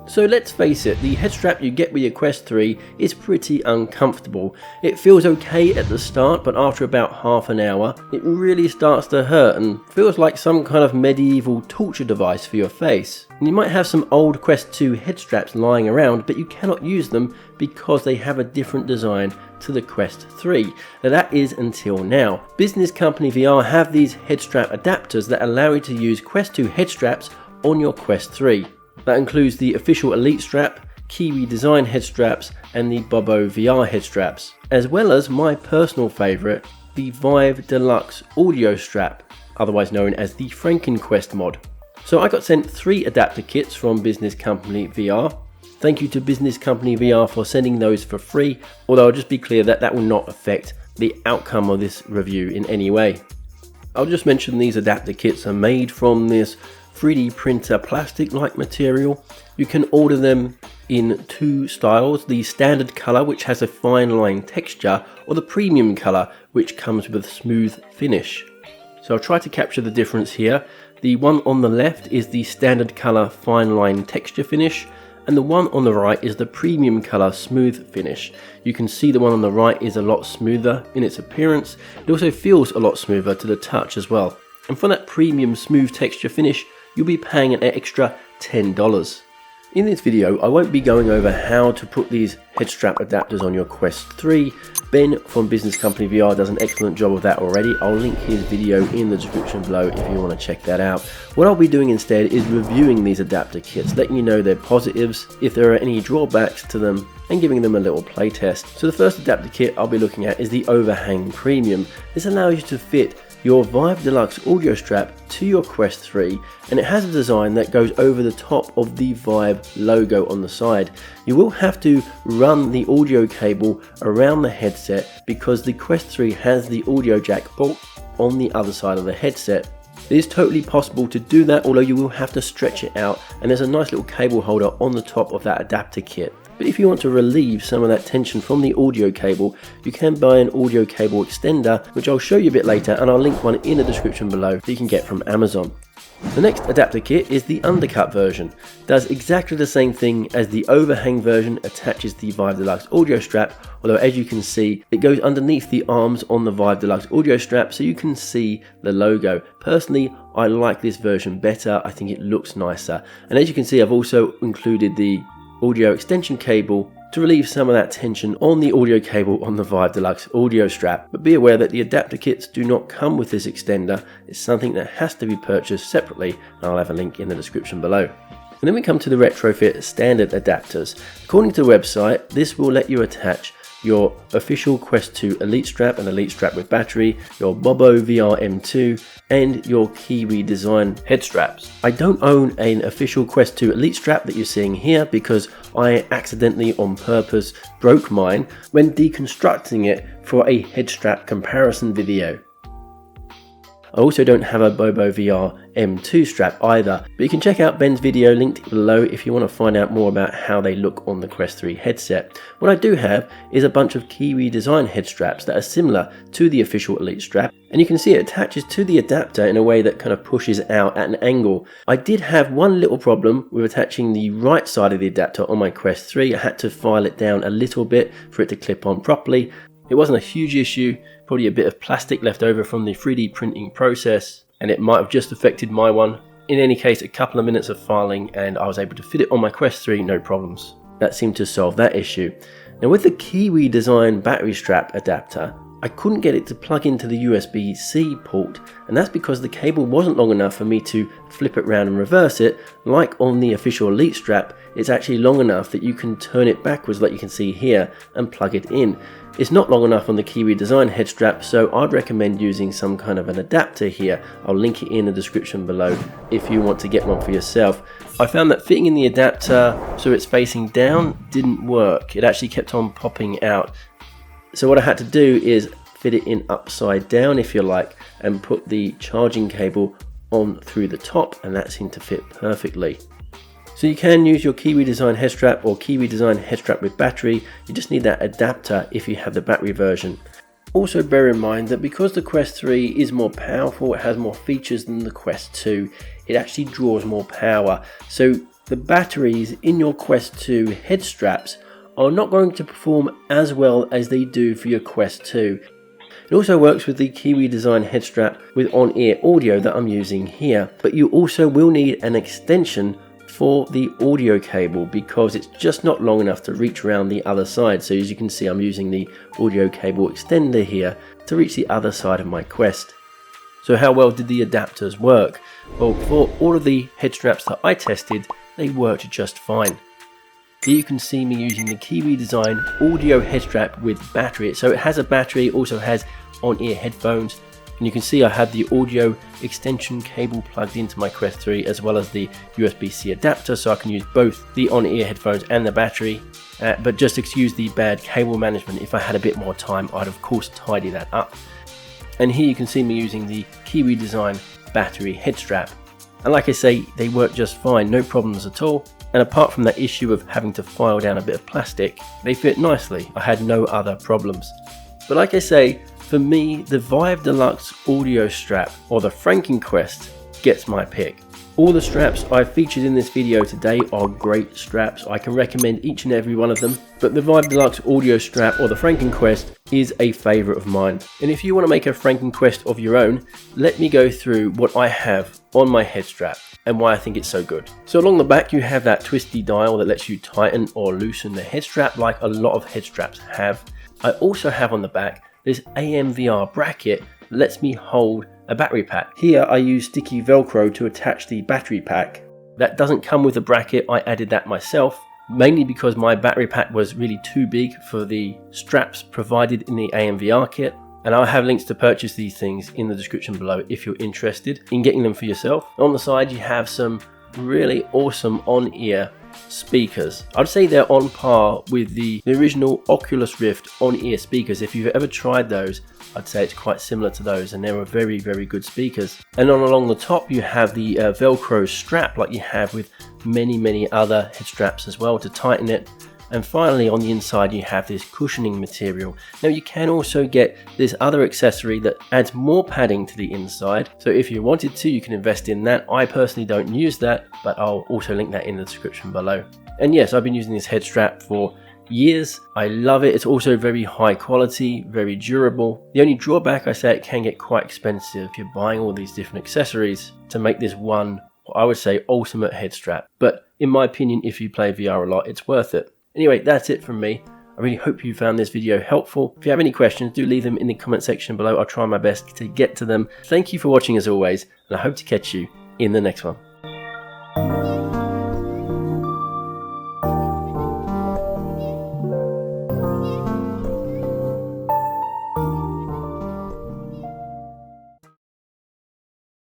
So let's face it, the head strap you get with your Quest 3 is pretty uncomfortable. It feels okay at the start, but after about half an hour, it really starts to hurt and feels like some kind of medieval torture device for your face. And you might have some old Quest 2 head straps lying around, but you cannot use them because they have a different design to the Quest 3. Now that is until now. Business Company VR have these head strap adapters that allow you to use Quest 2 head straps on your Quest 3. That includes the official Elite strap, KIWI design head straps and the BOBOVR head straps, as well as my personal favourite, the Vive Deluxe audio strap, otherwise known as the Frankenquest mod. So I got sent 3 adapter kits from Business Company VR. Thank you to Business Company VR for sending those for free, although I'll just be clear that that will not affect the outcome of this review in any way. I'll just mention these adapter kits are made from this 3D printer plastic-like material. You can order them in 2 styles, the standard colour which has a fine line texture, or the premium colour which comes with a smooth finish. So I'll try to capture the difference here. The one on the left is the standard colour fine line texture finish, and the one on the right is the premium colour smooth finish. You can see the one on the right is a lot smoother in its appearance. It also feels a lot smoother to the touch as well. And for that premium smooth texture finish, you'll be paying an extra $10. In this video, I won't be going over how to put these head strap adapters on your Quest 3. Ben from Business Company VR does an excellent job of that already. I'll link his video in the description below if you want to check that out. What I'll be doing instead is reviewing these adapter kits, letting you know their positives, if there are any drawbacks to them, and giving them a little play test. So the first adapter kit I'll be looking at is the Overhang Premium. This allows you to fit your Vive Deluxe audio strap to your Quest 3, and it has a design that goes over the top of the Vive logo on the side. You will have to run the audio cable around the headset because the Quest 3 has the audio jack bolt on the other side of the headset. It is totally possible to do that, although you will have to stretch it out, and there's a nice little cable holder on the top of that adapter kit. But if you want to relieve some of that tension from the audio cable, you can buy an audio cable extender, which I'll show you a bit later, and I'll link one in the description below that you can get from Amazon. The next adapter kit is the Undercut version. It does exactly the same thing as the Overhang version, attaches the Vive Deluxe audio strap, although as you can see, it goes underneath the arms on the Vive Deluxe audio strap so you can see the logo. Personally, I like this version better. I think it looks nicer. And as you can see, I've also included the audio extension cable to relieve some of that tension on the audio cable on the Vive Deluxe audio strap. But be aware that the adapter kits do not come with this extender. It's something that has to be purchased separately, and I'll have a link in the description below. And then we come to the RETROFIT standard adapters. According to the website, this will let you attach your official Quest 2 Elite strap and Elite strap with battery, your BOBOVR M2, and your KIWI design head straps. I don't own an official Quest 2 Elite strap that you're seeing here because I accidentally on purpose broke mine when deconstructing it for a head strap comparison video. I also don't have a BOBOVR M2 strap either, but you can check out Ben's video linked below if you want to find out more about how they look on the Quest 3 headset. What I do have is a bunch of KIWI design head straps that are similar to the official Elite strap, and you can see it attaches to the adapter in a way that kind of pushes out at an angle. I did have one little problem with attaching the right side of the adapter on my Quest 3. I had to file it down a little bit for it to clip on properly. It wasn't a huge issue, probably a bit of plastic left over from the 3D printing process, and it might have just affected my one. In any case, a couple of minutes of filing and I was able to fit it on my Quest 3, no problems. That seemed to solve that issue. Now with the KIWI design battery strap adapter, I couldn't get it to plug into the USB-C port, and that's because the cable wasn't long enough for me to flip it around and reverse it. Like on the official Elite strap, it's actually long enough that you can turn it backwards like you can see here and plug it in. It's not long enough on the KIWI design head strap, so I'd recommend using some kind of an adapter here. I'll link it in the description below if you want to get one for yourself. I found that fitting in the adapter so it's facing down didn't work. It actually kept on popping out. So what I had to do is fit it in upside down, if you like, and put the charging cable on through the top, and that seemed to fit perfectly. So you can use your KIWI design head strap or KIWI design head strap with battery. You just need that adapter if you have the battery version. Also bear in mind that because the Quest 3 is more powerful, it has more features than the Quest 2, it actually draws more power. So the batteries in your Quest 2 head straps are not going to perform as well as they do for your Quest 2. It also works with the KIWI design head strap with on-ear audio that I'm using here, but you also will need an extension for the audio cable because it's just not long enough to reach around the other side. So as you can see, I'm using the audio cable extender here to reach the other side of my Quest. So how well did the adapters work? Well, for all of the head straps that I tested, they worked just fine. Here you can see me using the KIWI design audio head strap with battery. So it has a battery, it also has on-ear headphones, and you can see I have the audio extension cable plugged into my Quest 3 as well as the USB-C adapter, so I can use both the on-ear headphones and the battery. But just excuse the bad cable management. If I had a bit more time, I'd of course tidy that up. And here you can see me using the KIWI design battery head strap. And like I say, they work just fine, no problems at all. And apart from that issue of having to file down a bit of plastic, they fit nicely. I had no other problems. But like I say, for me, the Vive Deluxe audio strap or the Frankenquest gets my pick. All the straps I've featured in this video today are great straps. I can recommend each and every one of them, but the Vive Deluxe audio strap or the Frankenquest is a favourite of mine. And if you want to make a Frankenquest of your own, let me go through what I have on my head strap and why I think it's so good. So along the back you have that twisty dial that lets you tighten or loosen the head strap like a lot of head straps have. I also have on the back this AMVR bracket that lets me hold a battery pack. Here I use sticky Velcro to attach the battery pack. That doesn't come with a bracket, I added that myself, mainly because my battery pack was really too big for the straps provided in the AMVR kit. And I'll have links to purchase these things in the description below if you're interested in getting them for yourself. On the side you have some really awesome on-ear speakers. I'd say they're on par with the original Oculus Rift on-ear speakers. If you've ever tried those, I'd say it's quite similar to those, and they're very, very good speakers. And along the top you have the Velcro strap like you have with many other head straps as well to tighten it. And finally on the inside you have this cushioning material. Now you can also get this other accessory that adds more padding to the inside, so if you wanted to you can invest in that. I personally don't use that, but I'll also link that in the description below. And yes, I've been using this head strap for years. I love it. It's also very high quality, very durable. The only drawback, I say, it can get quite expensive if you're buying all these different accessories to make this one, I would say, ultimate head strap. But in my opinion, if you play VR a lot, it's worth it. Anyway, that's it from me. I really hope you found this video helpful. If you have any questions, do leave them in the comment section below. I'll try my best to get to them. Thank you for watching as always, and I hope to catch you in the next one.